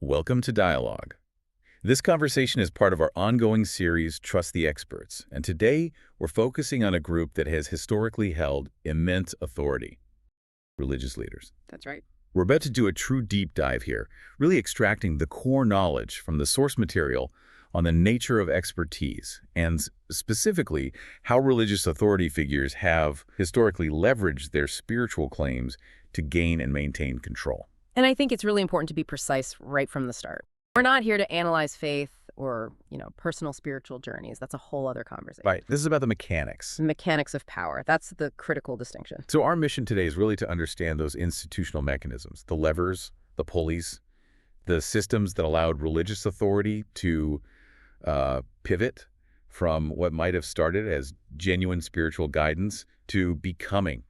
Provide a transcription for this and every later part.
Welcome to Dialogue. This conversation is part of our ongoing series, Trust the Experts, and today we're focusing on a group that has historically held immense authority, religious leaders. That's right. We're about to do a true deep dive here, really extracting the core knowledge from the source material on the nature of expertise, and specifically how religious authority figures have historically leveraged their spiritual claims to gain and maintain control. And I think it's really important to be precise right from the start. We're not here to analyze faith or, personal spiritual journeys. That's a whole other conversation. Right. This is about the mechanics. The mechanics of power. That's the critical distinction. So our mission today is really to understand those institutional mechanisms, the levers, the pulleys, the systems that allowed religious authority to pivot from what might have started as genuine spiritual guidance to becoming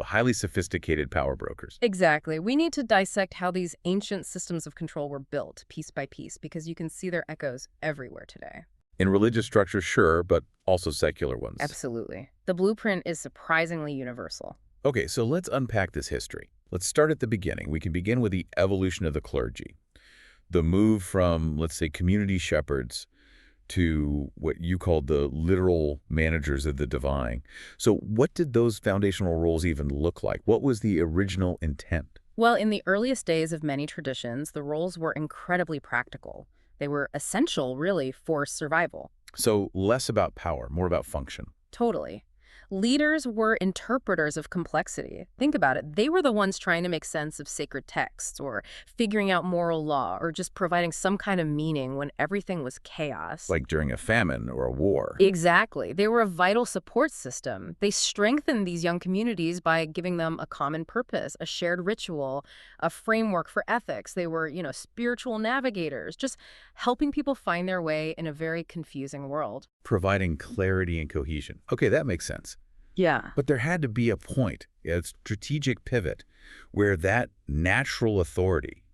highly sophisticated power brokers. Exactly. We need to dissect how these ancient systems of control were built piece by piece, because you can see their echoes everywhere today. In religious structures, sure, but also secular ones. Absolutely. The blueprint is surprisingly universal. Okay, so let's unpack this history. Let's start at the beginning. We can begin with the evolution of the clergy. The move from, let's say, community shepherds to what you called the literal managers of the divine. So what did those foundational roles even look like? What was the original intent? Well, in the earliest days of many traditions, the roles were incredibly practical. They were essential, really, for survival. So less about power, more about function. Totally. Leaders were interpreters of complexity. Think about it. They were the ones trying to make sense of sacred texts, or figuring out moral law, or just providing some kind of meaning when everything was chaos. Like during a famine or a war. Exactly. They were a vital support system. They strengthened these young communities by giving them a common purpose, a shared ritual, a framework for ethics. They were, spiritual navigators, just helping people find their way in a very confusing world. Providing clarity and cohesion. Okay, that makes sense. Yeah. But there had to be a point, a strategic pivot, where that natural authority,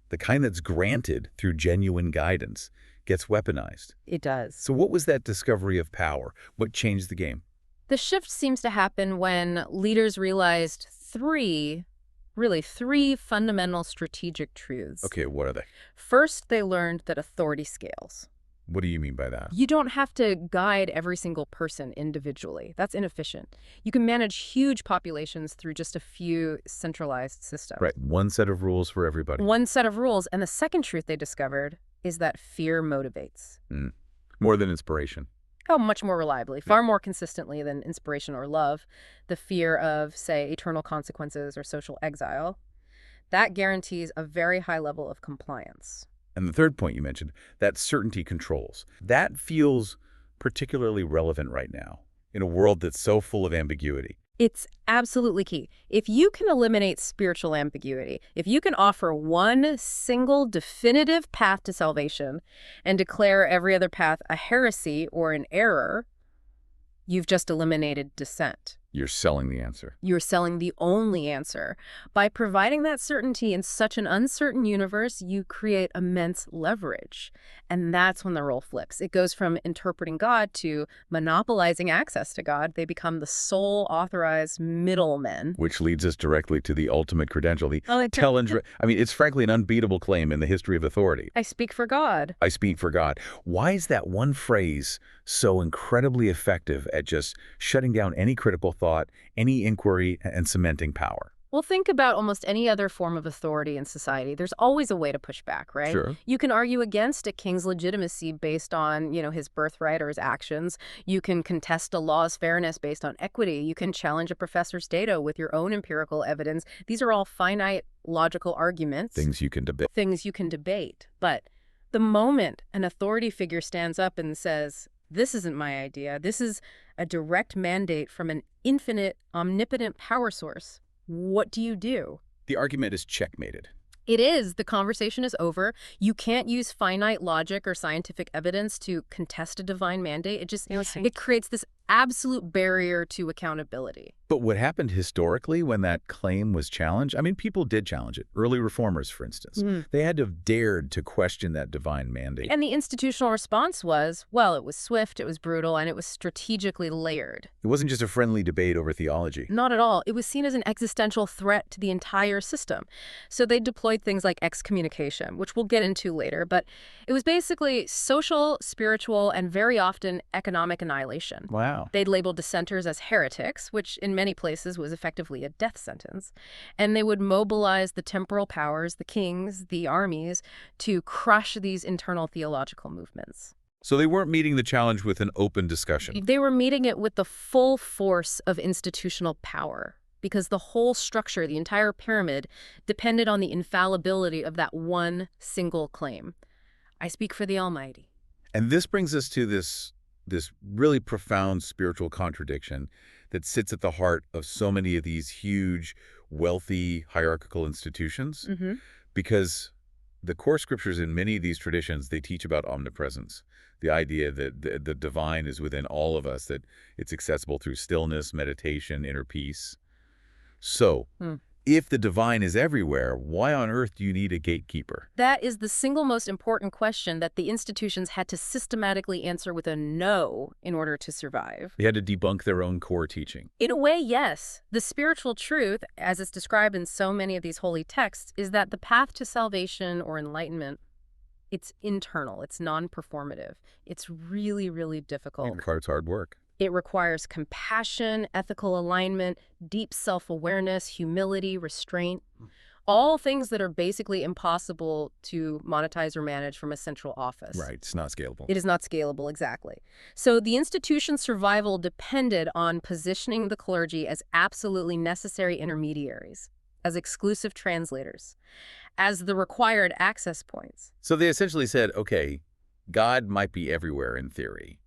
the kind that's granted through genuine guidance, gets weaponized. It does. So what was that discovery of power? What changed the game? The shift seems to happen when leaders realized three fundamental strategic truths. Okay, what are they? First, they learned that authority scales. What do you mean by that? You don't have to guide every single person individually. That's inefficient. You can manage huge populations through just a few centralized systems. Right, one set of rules for everybody. One set of rules. And the second truth they discovered is that fear motivates. More than inspiration. Oh, much more reliably, far more consistently than inspiration or love. The fear of, say, eternal consequences or social exile. That guarantees a very high level of compliance. And the third point you mentioned, that certainty controls. That feels particularly relevant right now in a world that's so full of ambiguity. It's absolutely key. If you can eliminate spiritual ambiguity, if you can offer one single definitive path to salvation and declare every other path a heresy or an error, you've just eliminated dissent. You're selling the answer. You're selling the only answer. By providing that certainty in such an uncertain universe, you create immense leverage. And that's when the role flips. It goes from interpreting God to monopolizing access to God. They become the sole authorized middlemen. Which leads us directly to the ultimate credential, it's frankly an unbeatable claim in the history of authority. I speak for God. I speak for God. Why is that one phrase so incredibly effective at just shutting down any critical thought, any inquiry, and cementing power? Well, think about almost any other form of authority in society. There's always a way to push back, right? Sure. You can argue against a king's legitimacy based on, his birthright or his actions. You can contest a law's fairness based on equity. You can challenge a professor's data with your own empirical evidence. These are all finite, logical arguments. Things you can debate. But the moment an authority figure stands up and says, "This isn't my idea. This is a direct mandate from an infinite, omnipotent power source," what do? The argument is checkmated. It is. The conversation is over. You can't use finite logic or scientific evidence to contest a divine mandate. It creates this absolute barrier to accountability. But what happened historically when that claim was challenged? I mean, people did challenge it. Early reformers, for instance. They had to have dared to question that divine mandate. And the institutional response was, well, it was swift, it was brutal, and it was strategically layered. It wasn't just a friendly debate over theology. Not at all. It was seen as an existential threat to the entire system. So they deployed things like excommunication, which we'll get into later, but it was basically social, spiritual, and very often economic annihilation. Wow. They'd label dissenters as heretics, which in many places was effectively a death sentence. And they would mobilize the temporal powers, the kings, the armies, to crush these internal theological movements. So they weren't meeting the challenge with an open discussion. They were meeting it with the full force of institutional power, because the whole structure, the entire pyramid, depended on the infallibility of that one single claim. I speak for the Almighty. And this brings us to this really profound spiritual contradiction that sits at the heart of so many of these huge, wealthy, hierarchical institutions. Because the core scriptures in many of these traditions, they teach about omnipresence, the idea that the divine is within all of us, that it's accessible through stillness, meditation, inner peace. So, if the divine is everywhere, why on earth do you need a gatekeeper? That is the single most important question that the institutions had to systematically answer with a no in order to survive. They had to debunk their own core teaching. In a way, yes. The spiritual truth, as it's described in so many of these holy texts, is that the path to salvation or enlightenment, it's internal, it's non-performative. It's really, really difficult. It requires hard work. It requires compassion, ethical alignment, deep self-awareness, humility, restraint, all things that are basically impossible to monetize or manage from a central office. Right, it's not scalable. It is not scalable, exactly. So the institution's survival depended on positioning the clergy as absolutely necessary intermediaries, as exclusive translators, as the required access points. So they essentially said, okay, God might be everywhere in theory.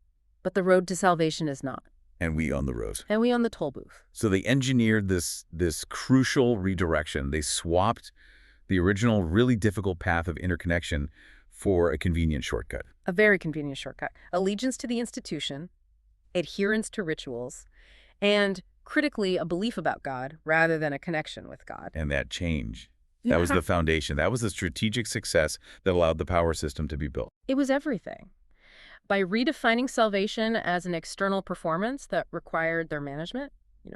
But the road to salvation is not. And we own the road. And we own the toll booth. So they engineered this crucial redirection. They swapped the original really difficult path of interconnection for a convenient shortcut. A very convenient shortcut. Allegiance to the institution, adherence to rituals, and critically a belief about God rather than a connection with God. And that change, that was the foundation. That was the strategic success that allowed the power system to be built. It was everything. By redefining salvation as an external performance that required their management,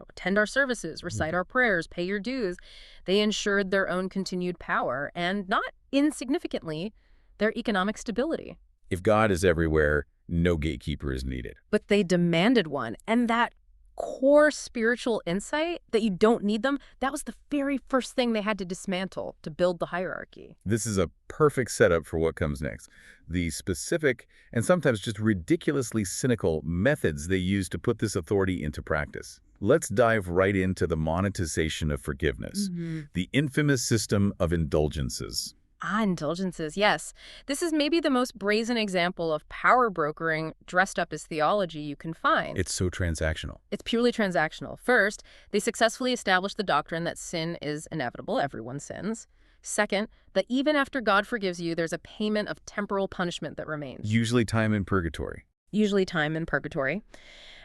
attend our services, recite our prayers, pay your dues, they ensured their own continued power and, not insignificantly, their economic stability. If God is everywhere, no gatekeeper is needed. But they demanded one, and that core spiritual insight that you don't need them, that was the very first thing they had to dismantle to build the hierarchy. This is a perfect setup for what comes next. The specific and sometimes just ridiculously cynical methods they use to put this authority into practice. Let's dive right into the monetization of forgiveness, the infamous system of indulgences. Indulgences, yes. This is maybe the most brazen example of power brokering dressed up as theology you can find. It's so transactional. It's purely transactional. First, they successfully established the doctrine that sin is inevitable, everyone sins. Second, that even after God forgives you, there's a payment of temporal punishment that remains. Usually time in purgatory.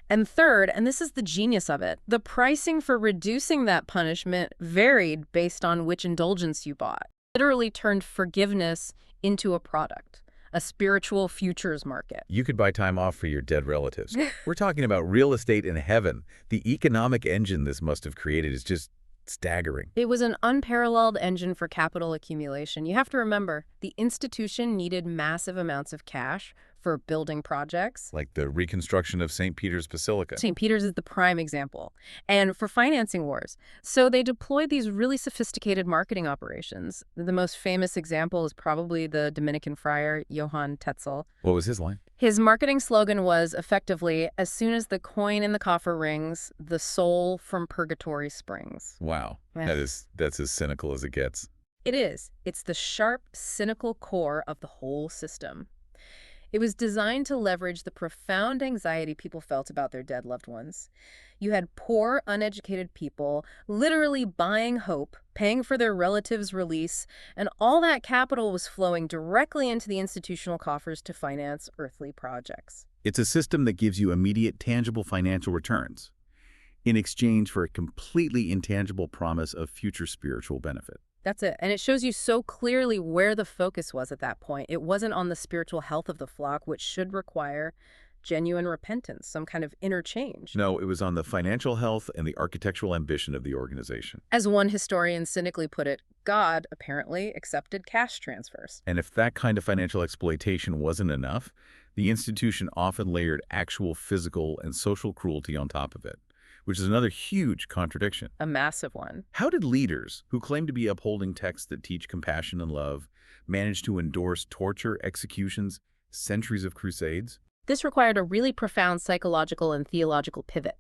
And third, and this is the genius of it, the pricing for reducing that punishment varied based on which indulgence you bought. Literally turned forgiveness into a product, a spiritual futures market. You could buy time off for your dead relatives. We're talking about real estate in heaven. The economic engine this must have created is just staggering. It was an unparalleled engine for capital accumulation. You have to remember, the institution needed massive amounts of cash for building projects. Like the reconstruction of St. Peter's Basilica. St. Peter's is the prime example. And for financing wars. So they deployed these really sophisticated marketing operations. The most famous example is probably the Dominican friar, Johann Tetzel. What was his line? His marketing slogan was, effectively, as soon as the coin in the coffer rings, the soul from purgatory springs. Wow. That's as cynical as it gets. It is. It's the sharp, cynical core of the whole system. It was designed to leverage the profound anxiety people felt about their dead loved ones. You had poor, uneducated people literally buying hope, paying for their relatives' release, and all that capital was flowing directly into the institutional coffers to finance earthly projects. It's a system that gives you immediate, tangible financial returns in exchange for a completely intangible promise of future spiritual benefit. That's it. And it shows you so clearly where the focus was at that point. It wasn't on the spiritual health of the flock, which should require genuine repentance, some kind of inner change. No, it was on the financial health and the architectural ambition of the organization. As one historian cynically put it, God apparently accepted cash transfers. And if that kind of financial exploitation wasn't enough, the institution often layered actual physical and social cruelty on top of it, which is another huge contradiction. A massive one. How did leaders, who claim to be upholding texts that teach compassion and love, manage to endorse torture, executions, centuries of crusades? This required a really profound psychological and theological pivot.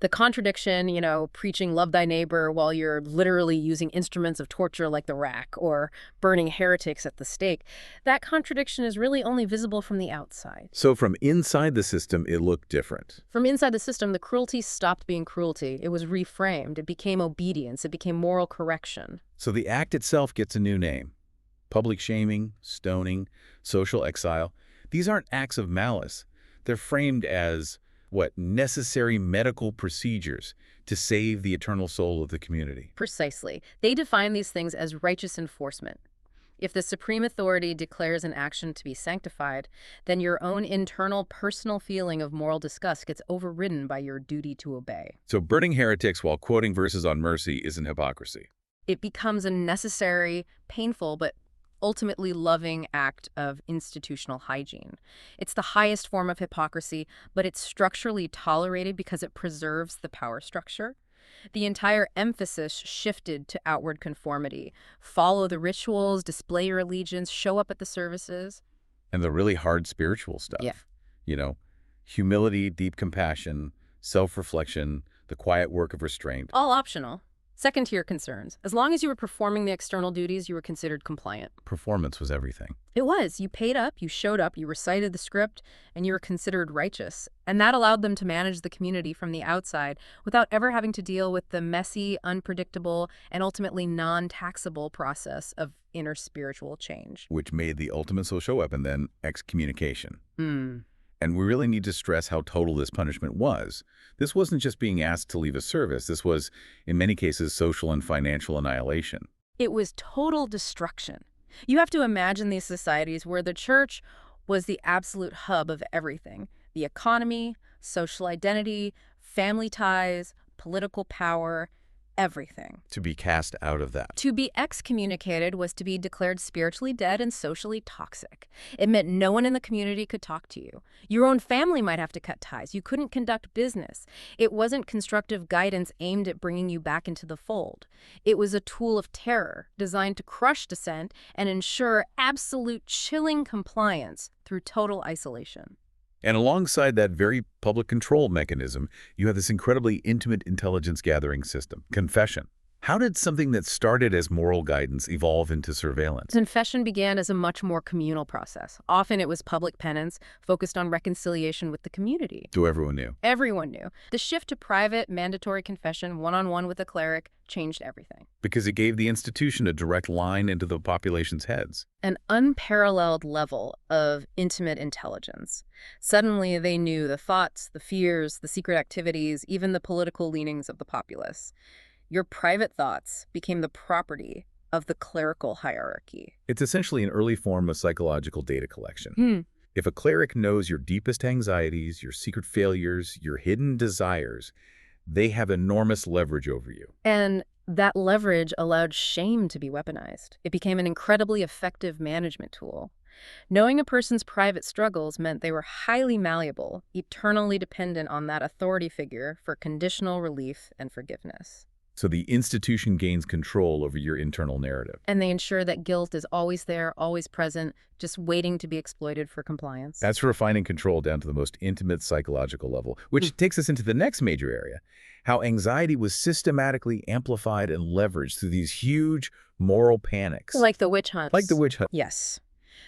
The contradiction, preaching love thy neighbor while you're literally using instruments of torture like the rack or burning heretics at the stake, that contradiction is really only visible from the outside. So from inside the system, it looked different. From inside the system, the cruelty stopped being cruelty. It was reframed. It became obedience. It became moral correction. So the act itself gets a new name. Public shaming, stoning, social exile. These aren't acts of malice. They're framed as, necessary medical procedures to save the eternal soul of the community. Precisely. They define these things as righteous enforcement. If the supreme authority declares an action to be sanctified, then your own internal personal feeling of moral disgust gets overridden by your duty to obey. So burning heretics while quoting verses on mercy isn't hypocrisy. It becomes a necessary, painful, but ultimately loving act of institutional hygiene. It's the highest form of hypocrisy, but it's structurally tolerated because it preserves the power structure. The entire emphasis shifted to outward conformity. Follow the rituals, display your allegiance, show up at the services. And the really hard spiritual stuff. Yeah. Humility, deep compassion, self-reflection, the quiet work of restraint. All optional. Second-tier concerns. As long as you were performing the external duties, you were considered compliant. Performance was everything. It was. You paid up, you showed up, you recited the script, and you were considered righteous. And that allowed them to manage the community from the outside without ever having to deal with the messy, unpredictable, and ultimately non-taxable process of inner spiritual change. Which made the ultimate social weapon then excommunication. Hmm. And we really need to stress how total this punishment was. This wasn't just being asked to leave a service. This was, in many cases, social and financial annihilation. It was total destruction. You have to imagine these societies where the church was the absolute hub of everything. The economy, social identity, family ties, political power, everything. To be cast out of that. To be excommunicated was to be declared spiritually dead and socially toxic. It meant no one in the community could talk to you. Your own family might have to cut ties. You couldn't conduct business. It wasn't constructive guidance aimed at bringing you back into the fold. It was a tool of terror designed to crush dissent and ensure absolute chilling compliance through total isolation. And alongside that very public control mechanism, you have this incredibly intimate intelligence gathering system, confession. How did something that started as moral guidance evolve into surveillance? Confession began as a much more communal process. Often it was public penance, focused on reconciliation with the community. So everyone knew. Everyone knew. The shift to private, mandatory confession, one-on-one with a cleric, changed everything. Because it gave the institution a direct line into the population's heads. An unparalleled level of intimate intelligence. Suddenly they knew the thoughts, the fears, the secret activities, even the political leanings of the populace. Your private thoughts became the property of the clerical hierarchy. It's essentially an early form of psychological data collection. If a cleric knows your deepest anxieties, your secret failures, your hidden desires, they have enormous leverage over you. And that leverage allowed shame to be weaponized. It became an incredibly effective management tool. Knowing a person's private struggles meant they were highly malleable, eternally dependent on that authority figure for conditional relief and forgiveness. So the institution gains control over your internal narrative. And they ensure that guilt is always there, always present, just waiting to be exploited for compliance. That's refining control down to the most intimate psychological level, which takes us into the next major area, how anxiety was systematically amplified and leveraged through these huge moral panics. Like the witch hunts. Like the witch hunt. Yes.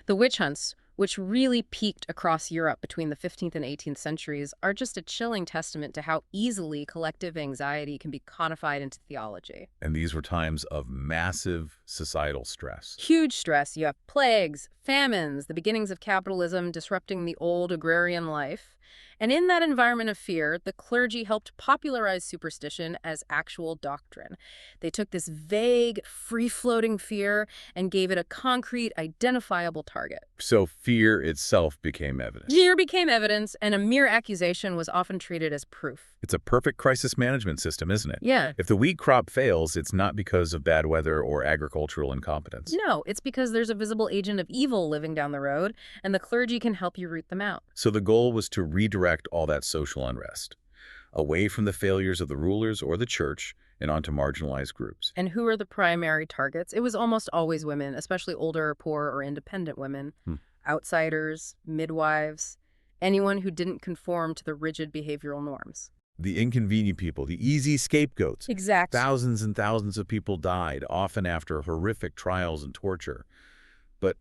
The witch hunts, which really peaked across Europe between the 15th and 18th centuries, are just a chilling testament to how easily collective anxiety can be codified into theology. And these were times of massive societal stress. Huge stress. You have plagues, famines, the beginnings of capitalism disrupting the old agrarian life. And in that environment of fear, the clergy helped popularize superstition as actual doctrine. They took this vague, free-floating fear and gave it a concrete, identifiable target. So fear itself became evidence. Fear became evidence, and a mere accusation was often treated as proof. It's a perfect crisis management system, isn't it? Yeah. If the wheat crop fails, it's not because of bad weather or agricultural incompetence. No, it's because there's a visible agent of evil living down the road, and the clergy can help you root them out. So the goal was to redirect all that social unrest away from the failures of the rulers or the church and onto marginalized groups. And who are the primary targets? It was almost always women, especially older, poor, or independent women. Outsiders, midwives, anyone who didn't conform to the rigid behavioral norms. The inconvenient people, the easy scapegoats. Exactly. Thousands and thousands of people died, often after horrific trials and torture. But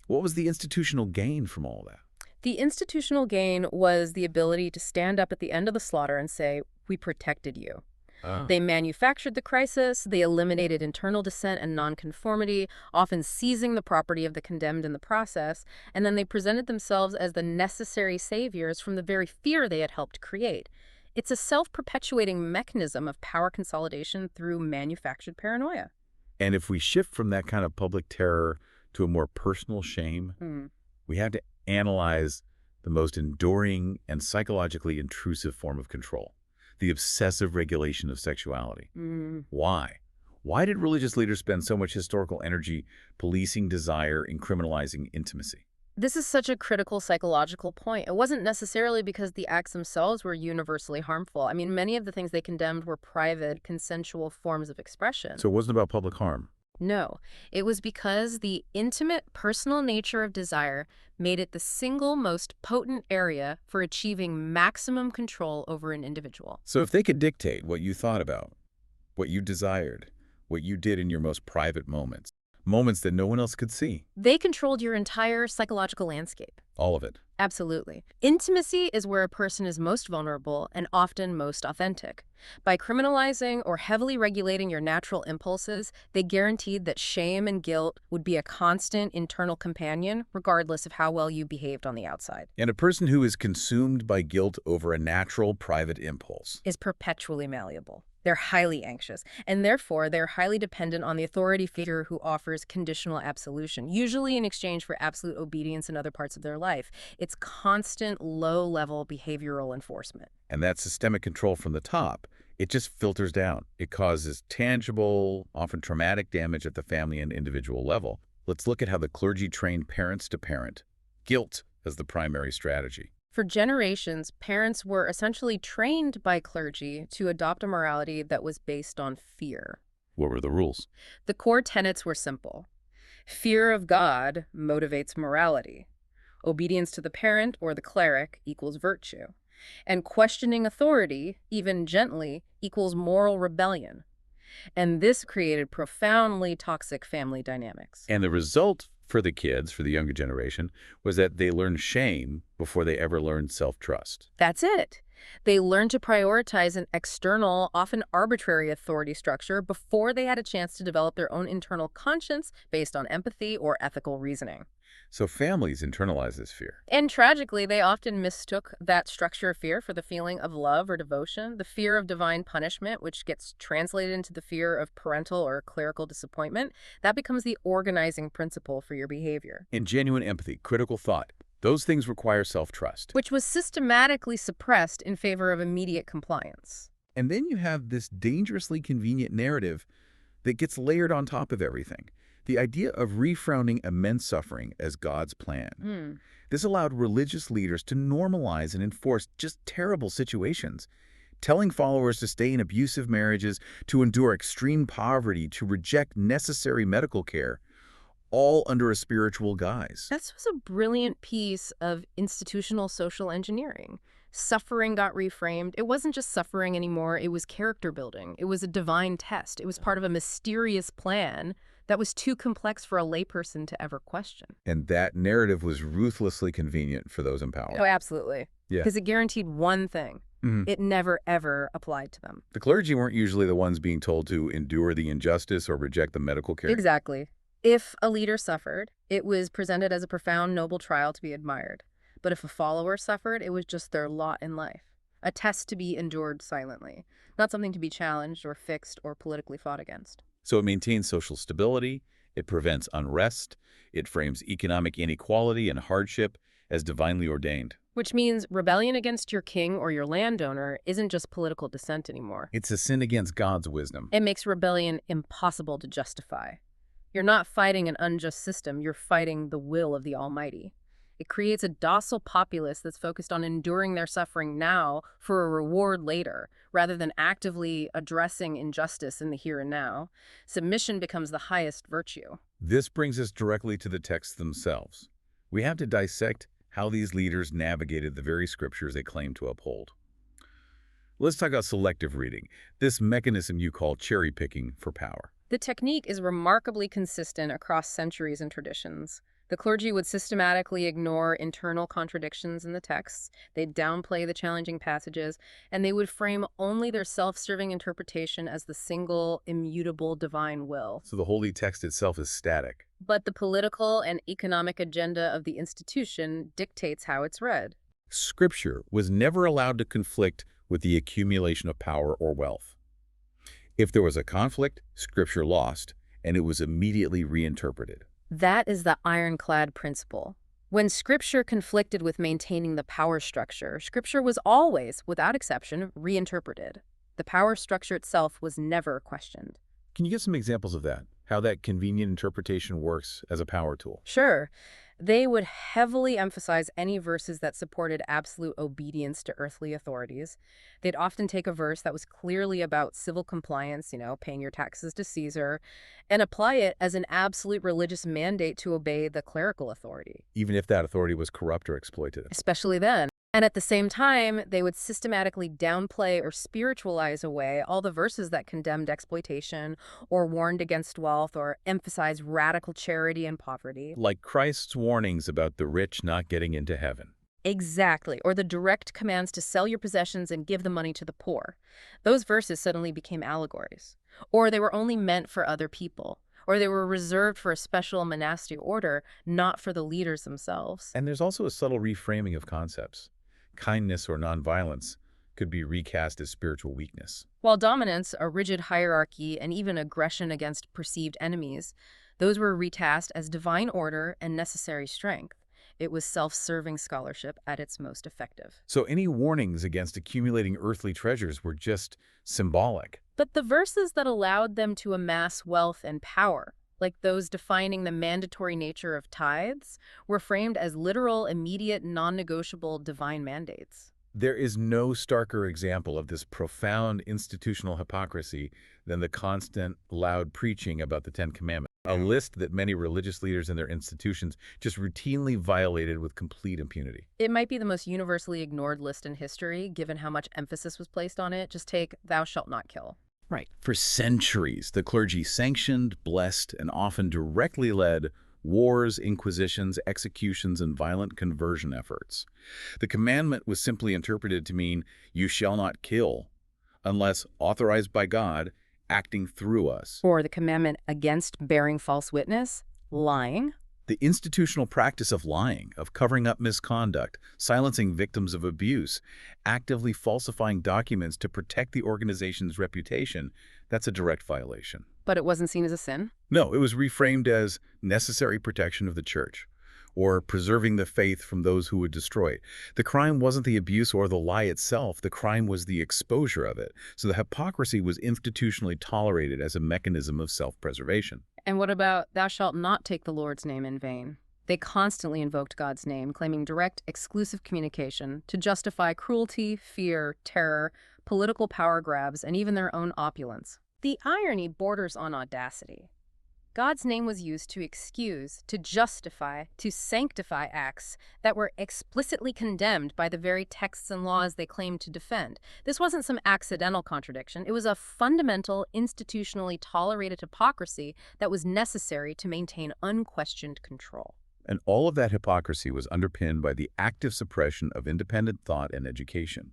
what was the institutional gain from all that? The institutional gain was the ability to stand up at the end of the slaughter and say, "We protected you." They manufactured the crisis, they eliminated internal dissent and nonconformity, often seizing the property of the condemned in the process, and then they presented themselves as the necessary saviors from the very fear they had helped create. It's a self-perpetuating mechanism of power consolidation through manufactured paranoia. And if we shift from that kind of public terror to a more personal shame, we have to analyze the most enduring and psychologically intrusive form of control, the obsessive regulation of sexuality. Why? Why did religious leaders spend so much historical energy policing desire and criminalizing intimacy? This is such a critical psychological point. It wasn't necessarily because the acts themselves were universally harmful. I mean, many of the things they condemned were private, consensual forms of expression. So it wasn't about public harm. No, it was because the intimate, personal nature of desire made it the single most potent area for achieving maximum control over an individual. So if they could dictate what you thought about, what you desired, what you did in your most private moments, moments that no one else could see. They controlled your entire psychological landscape. All of it. Absolutely. Intimacy is where a person is most vulnerable and often most authentic. By criminalizing or heavily regulating your natural impulses, they guaranteed that shame and guilt would be a constant internal companion, regardless of how well you behaved on the outside. And a person who is consumed by guilt over a natural private impulse Is perpetually malleable. They're highly anxious, and therefore they're highly dependent on the authority figure who offers conditional absolution, usually in exchange for absolute obedience in other parts of their life. It's constant, low-level behavioral enforcement. And that systemic control from the top, it just filters down. It causes tangible, often traumatic damage at the family and individual level. Let's look at how the clergy trained parents to parent. Guilt as the primary strategy. For generations, parents were essentially trained by clergy to adopt a morality that was based on fear. What were the rules? The core tenets were simple. Fear of God motivates morality. Obedience to the parent or the cleric equals virtue. And questioning authority, even gently, equals moral rebellion. And this created profoundly toxic family dynamics. And the result for the kids, for the younger generation, was that they learned shame before they ever learned self-trust. That's it. They learned to prioritize an external, often arbitrary authority structure before they had a chance to develop their own internal conscience based on empathy or ethical reasoning. So families internalize this fear. And tragically, they often mistook that structure of fear for the feeling of love or devotion, the fear of divine punishment, which gets translated into the fear of parental or clerical disappointment. That becomes the organizing principle for your behavior. And genuine empathy, critical thought, those things require self-trust. Which was systematically suppressed in favor of immediate compliance. And then you have this dangerously convenient narrative that gets layered on top of everything. The idea of refrowning immense suffering as God's plan. This allowed religious leaders to normalize and enforce just terrible situations, telling followers to stay in abusive marriages, to endure extreme poverty, to reject necessary medical care, all under a spiritual guise. This was a brilliant piece of institutional social engineering. Suffering got reframed. It wasn't just suffering anymore. It was character building. It was a divine test. It was part of a mysterious plan that was too complex for a layperson to ever question. And that narrative was ruthlessly convenient for those in Oh, power. absolutely. Yeah. Because it guaranteed one thing. Mhm. It never, ever applied to them. The clergy weren't usually the ones being told to endure the injustice or reject the medical care. Exactly. If a leader suffered, it was presented as a profound, noble trial to be admired. But if a follower suffered, it was just their lot in life. A test to be endured silently, not something to be challenged or fixed or politically fought against. So it maintains social stability, it prevents unrest, it frames economic inequality and hardship as divinely ordained. Which means rebellion against your king or your landowner isn't just political dissent anymore. It's a sin against God's wisdom. It makes rebellion impossible to justify. You're not fighting an unjust system, you're fighting the will of the Almighty. It creates a docile populace that's focused on enduring their suffering now for a reward later, rather than actively addressing injustice in the here and now. Submission becomes the highest virtue. This brings us directly to the texts themselves. We have to dissect how these leaders navigated the very scriptures they claim to uphold. Let's talk about selective reading, this mechanism you call cherry-picking for power. The technique is remarkably consistent across centuries and traditions. The clergy would systematically ignore internal contradictions in the texts, they'd downplay the challenging passages, and they would frame only their self-serving interpretation as the single, immutable divine will. So the holy text itself is static. But the political and economic agenda of the institution dictates how it's read. Scripture was never allowed to conflict with the accumulation of power or wealth. If there was a conflict, Scripture lost, and it was immediately reinterpreted. That is the ironclad principle. When Scripture conflicted with maintaining the power structure, Scripture was always, without exception, reinterpreted. The power structure itself was never questioned. Can you give some examples of that? How that convenient interpretation works as a power tool? Sure, they would heavily emphasize any verses that supported absolute obedience to earthly authorities. They'd often take a verse that was clearly about civil compliance, paying your taxes to Caesar, and apply it as an absolute religious mandate to obey the clerical authority. Even if that authority was corrupt or exploitative. Especially then. And at the same time, they would systematically downplay or spiritualize away all the verses that condemned exploitation or warned against wealth or emphasized radical charity and poverty. Like Christ's warnings about the rich not getting into heaven. Exactly, or the direct commands to sell your possessions and give the money to the poor. Those verses suddenly became allegories. Or they were only meant for other people. Or they were reserved for a special monastic order, not for the leaders themselves. And there's also a subtle reframing of concepts. Kindness or nonviolence could be recast as spiritual weakness. While dominance, a rigid hierarchy, and even aggression against perceived enemies, those were recast as divine order and necessary strength. It was self-serving scholarship at its most effective. So any warnings against accumulating earthly treasures were just symbolic. But the verses that allowed them to amass wealth and power, like those defining the mandatory nature of tithes, were framed as literal, immediate, non-negotiable divine mandates. There is no starker example of this profound institutional hypocrisy than the constant, loud preaching about the Ten Commandments, a list that many religious leaders and their institutions just routinely violated with complete impunity. It might be the most universally ignored list in history, given how much emphasis was placed on it. Just take, thou shalt not kill. Right. For centuries, the clergy sanctioned, blessed, and often directly led wars, inquisitions, executions, and violent conversion efforts. The commandment was simply interpreted to mean, you shall not kill, unless authorized by God, acting through us. Or the commandment against bearing false witness, lying. The institutional practice of lying, of covering up misconduct, silencing victims of abuse, actively falsifying documents to protect the organization's reputation, that's a direct violation. But it wasn't seen as a sin? No, it was reframed as necessary protection of the church, or preserving the faith from those who would destroy it. The crime wasn't the abuse or the lie itself, the crime was the exposure of it. So the hypocrisy was institutionally tolerated as a mechanism of self-preservation. And what about, thou shalt not take the Lord's name in vain? They constantly invoked God's name, claiming direct, exclusive communication to justify cruelty, fear, terror, political power grabs, and even their own opulence. The irony borders on audacity. God's name was used to excuse, to justify, to sanctify acts that were explicitly condemned by the very texts and laws they claimed to defend. This wasn't some accidental contradiction. It was a fundamental, institutionally tolerated hypocrisy that was necessary to maintain unquestioned control. And all of that hypocrisy was underpinned by the active suppression of independent thought and education.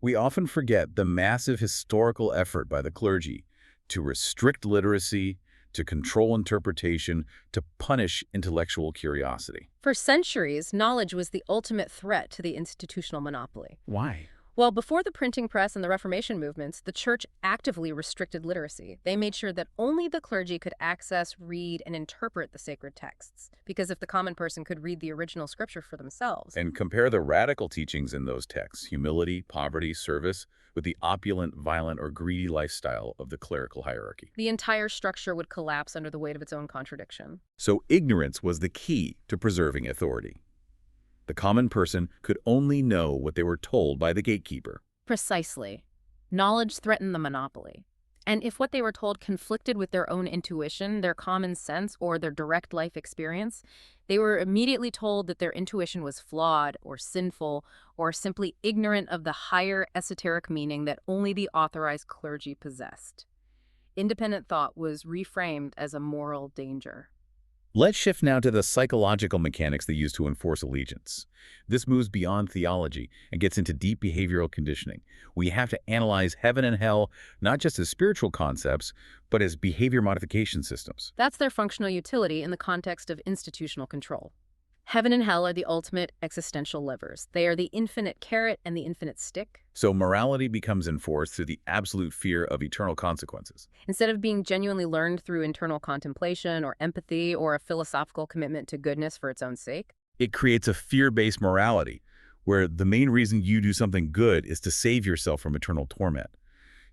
We often forget the massive historical effort by the clergy to restrict literacy, to control interpretation, to punish intellectual curiosity. For centuries, knowledge was the ultimate threat to the institutional monopoly. Why? Well, before the printing press and the Reformation movements, the church actively restricted literacy. They made sure that only the clergy could access, read, and interpret the sacred texts, because if the common person could read the original scripture for themselves. And compare the radical teachings in those texts, humility, poverty, service, with the opulent, violent, or greedy lifestyle of the clerical hierarchy. The entire structure would collapse under the weight of its own contradiction. So ignorance was the key to preserving authority. The common person could only know what they were told by the gatekeeper. Precisely. Knowledge threatened the monopoly. And if what they were told conflicted with their own intuition, their common sense, or their direct life experience, they were immediately told that their intuition was flawed or sinful or simply ignorant of the higher esoteric meaning that only the authorized clergy possessed. Independent thought was reframed as a moral danger. Let's shift now to the psychological mechanics they use to enforce allegiance. This moves beyond theology and gets into deep behavioral conditioning. We have to analyze heaven and hell not just as spiritual concepts, but as behavior modification systems. That's their functional utility in the context of institutional control. Heaven and hell are the ultimate existential levers. They are the infinite carrot and the infinite stick. So morality becomes enforced through the absolute fear of eternal consequences. Instead of being genuinely learned through internal contemplation or empathy or a philosophical commitment to goodness for its own sake. It creates a fear-based morality, where the main reason you do something good is to save yourself from eternal torment.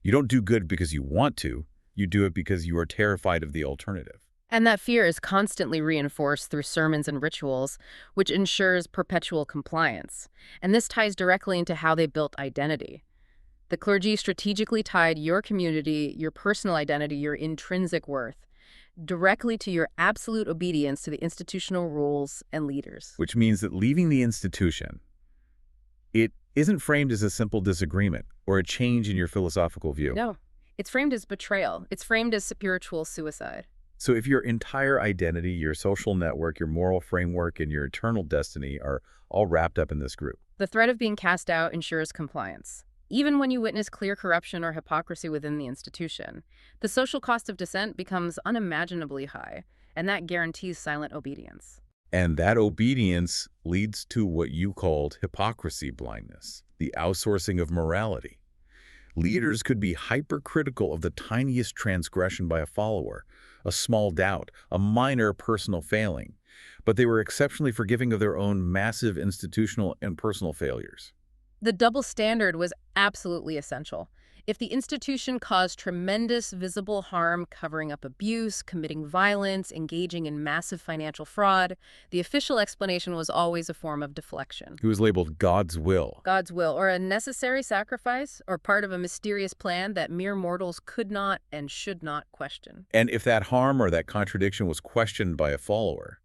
You don't do good because you want to, you do it because you are terrified of the alternative. And that fear is constantly reinforced through sermons and rituals, which ensures perpetual compliance. And this ties directly into how they built identity. The clergy strategically tied your community, your personal identity, your intrinsic worth, directly to your absolute obedience to the institutional rules and leaders. Which means that leaving the institution, it isn't framed as a simple disagreement or a change in your philosophical view. No, it's framed as betrayal. It's framed as spiritual suicide. So if your entire identity, your social network, your moral framework, and your eternal destiny are all wrapped up in this group, the threat of being cast out ensures compliance. Even when you witness clear corruption or hypocrisy within the institution, the social cost of dissent becomes unimaginably high, and that guarantees silent obedience. and that obedience leads to what you called hypocrisy blindness, the outsourcing of morality. Leaders could be hypercritical of the tiniest transgression by a follower, a small doubt, a minor personal failing, but they were exceptionally forgiving of their own massive institutional and personal failures. The double standard was absolutely essential. If the institution caused tremendous visible harm, covering up abuse, committing violence, engaging in massive financial fraud, the official explanation was always a form of deflection. It was labeled God's will. God's will, or a necessary sacrifice, or part of a mysterious plan that mere mortals could not and should not question. And if that harm or that contradiction was questioned by a follower,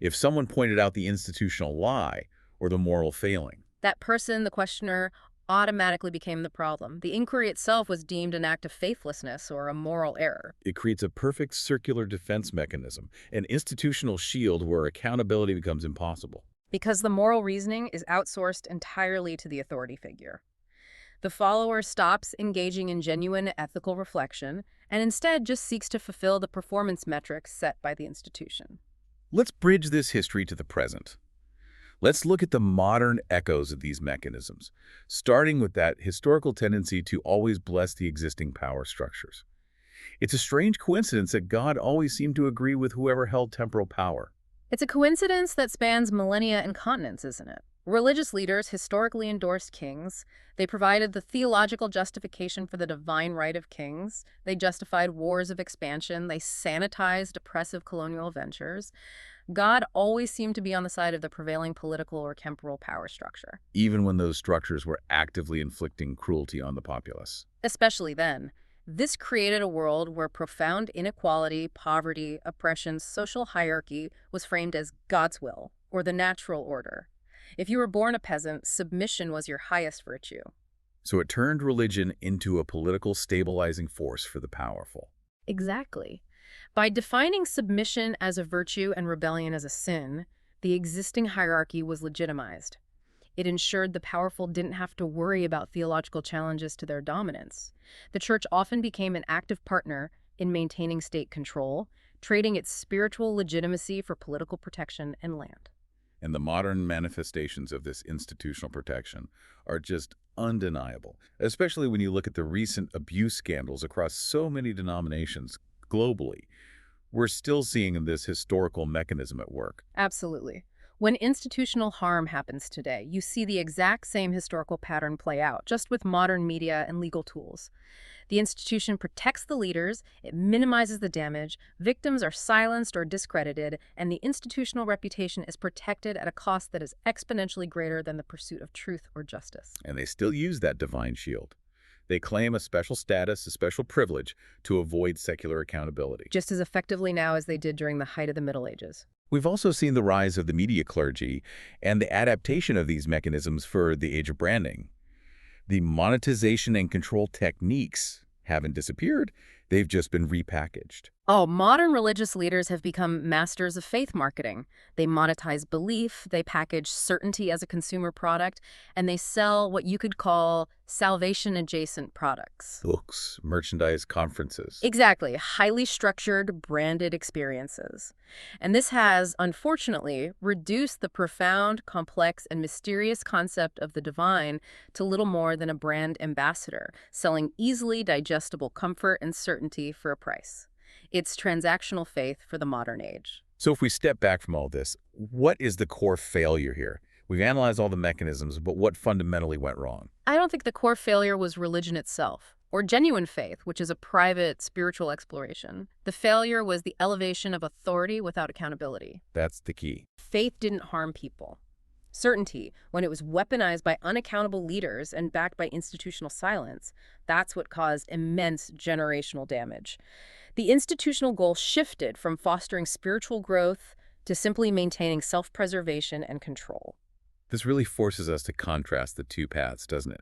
if someone pointed out the institutional lie or the moral failing, that person, the questioner, automatically became the problem. The inquiry itself was deemed an act of faithlessness or a moral error. it creates a perfect circular defense mechanism, an institutional shield where accountability becomes impossible. Because the moral reasoning is outsourced entirely to the authority figure. The follower stops engaging in genuine ethical reflection and instead just seeks to fulfill the performance metrics set by the institution. Let's bridge this history to the present. Let's look at the modern echoes of these mechanisms, starting with that historical tendency to always bless the existing power structures. It's a strange coincidence that God always seemed to agree with whoever held temporal power. It's a coincidence that spans millennia and continents, isn't it? Religious leaders historically endorsed kings. They provided the theological justification for the divine right of kings. They justified wars of expansion. They sanitized oppressive colonial ventures. God always seemed to be on the side of the prevailing political or temporal power structure. Even when those structures were actively inflicting cruelty on the populace. Especially then. This created a world where profound inequality, poverty, oppression, social hierarchy was framed as God's will, or the natural order. If you were born a peasant, submission was your highest virtue. So it turned religion into a political stabilizing force for the powerful. Exactly. By defining submission as a virtue and rebellion as a sin, the existing hierarchy was legitimized. It ensured the powerful didn't have to worry about theological challenges to their dominance. The church often became an active partner in maintaining state control, trading its spiritual legitimacy for political protection and land. And the modern manifestations of this institutional protection are just undeniable, especially when you look at the recent abuse scandals across so many denominations globally. We're still seeing this historical mechanism at work. Absolutely. When institutional harm happens today, you see the exact same historical pattern play out, just with modern media and legal tools. The institution protects the leaders, it minimizes the damage, victims are silenced or discredited, and the institutional reputation is protected at a cost that is exponentially greater than the pursuit of truth or justice. And they still use that divine shield. They claim a special status, a special privilege, to avoid secular accountability. Just as effectively now as they did during the height of the Middle Ages. We've also seen the rise of the media clergy and the adaptation of these mechanisms for the age of branding. The monetization and control techniques haven't disappeared. They've just been repackaged. Oh, modern religious leaders have become masters of faith marketing. They monetize belief, they package certainty as a consumer product, and they sell what you could call salvation-adjacent products. Books, merchandise, conferences. Exactly, highly structured, branded experiences. And this has, unfortunately, reduced the profound, complex, and mysterious concept of the divine to little more than a brand ambassador, selling easily digestible comfort and certainty for a price. It's transactional faith for the modern age. So if we step back from all this, what is the core failure here? We've analyzed all the mechanisms, but what fundamentally went wrong? I don't think the core failure was religion itself, or genuine faith, which is a private spiritual exploration. The failure was the elevation of authority without accountability. That's the key. Faith didn't harm people. Certainty, when it was weaponized by unaccountable leaders and backed by institutional silence, that's what caused immense generational damage. The institutional goal shifted from fostering spiritual growth to simply maintaining self-preservation and control. This really forces us to contrast the two paths, doesn't it?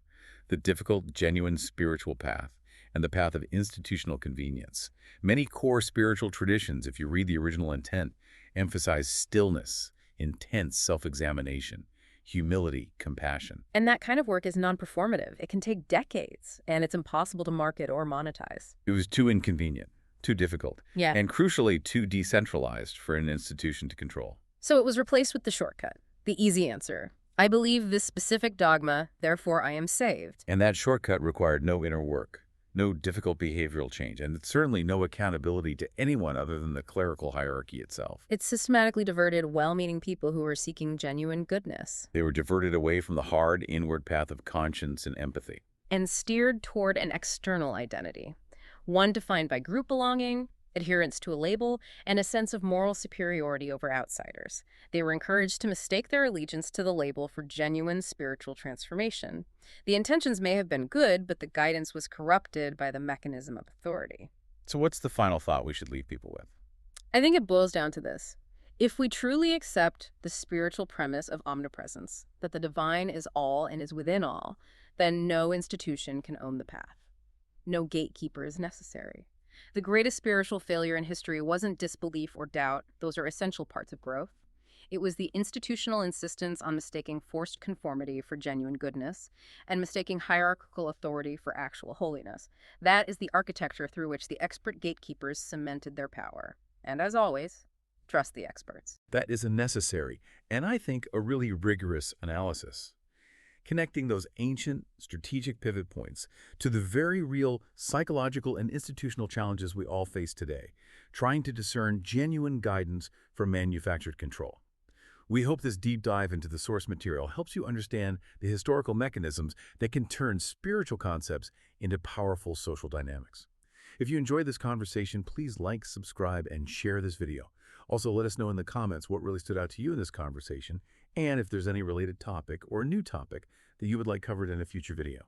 The difficult, genuine spiritual path and the path of institutional convenience. Many core spiritual traditions, if you read the original intent, emphasize stillness, intense self-examination, humility, compassion. And that kind of work is non-performative. It can take decades, and it's impossible to market or monetize. It was too inconvenient, too difficult, Yeah. and crucially too decentralized for an institution to control. So it was replaced with the shortcut, the easy answer. I believe this specific dogma, therefore I am saved. And that shortcut required no inner work, no difficult behavioral change, and certainly no accountability to anyone other than the clerical hierarchy itself. It systematically diverted well-meaning people who were seeking genuine goodness They were diverted away from the hard inward path of conscience and empathy. and steered toward an external identity, one defined by group belonging, adherence to a label, and a sense of moral superiority over outsiders. They were encouraged to mistake their allegiance to the label for genuine spiritual transformation. The intentions may have been good, but the guidance was corrupted by the mechanism of authority. So what's the final thought we should leave people with? I think it boils down to this. If we truly accept the spiritual premise of omnipresence, that the divine is all and is within all, then no institution can own the path. No gatekeeper is necessary. The greatest spiritual failure in history wasn't disbelief or doubt. Those are essential parts of growth. It was the institutional insistence on mistaking forced conformity for genuine goodness and mistaking hierarchical authority for actual holiness. That is the architecture through which the expert gatekeepers cemented their power. And as always, trust the experts. That is a necessary, and I think a really rigorous analysis. Connecting those ancient strategic pivot points to the very real psychological and institutional challenges we all face today, trying to discern genuine guidance from manufactured control. We hope this deep dive into the source material helps you understand the historical mechanisms that can turn spiritual concepts into powerful social dynamics. If you enjoyed this conversation, please like, subscribe, and share this video. Also, let us know in the comments what really stood out to you in this conversation, and if there's any related topic or new topic that you would like covered in a future video.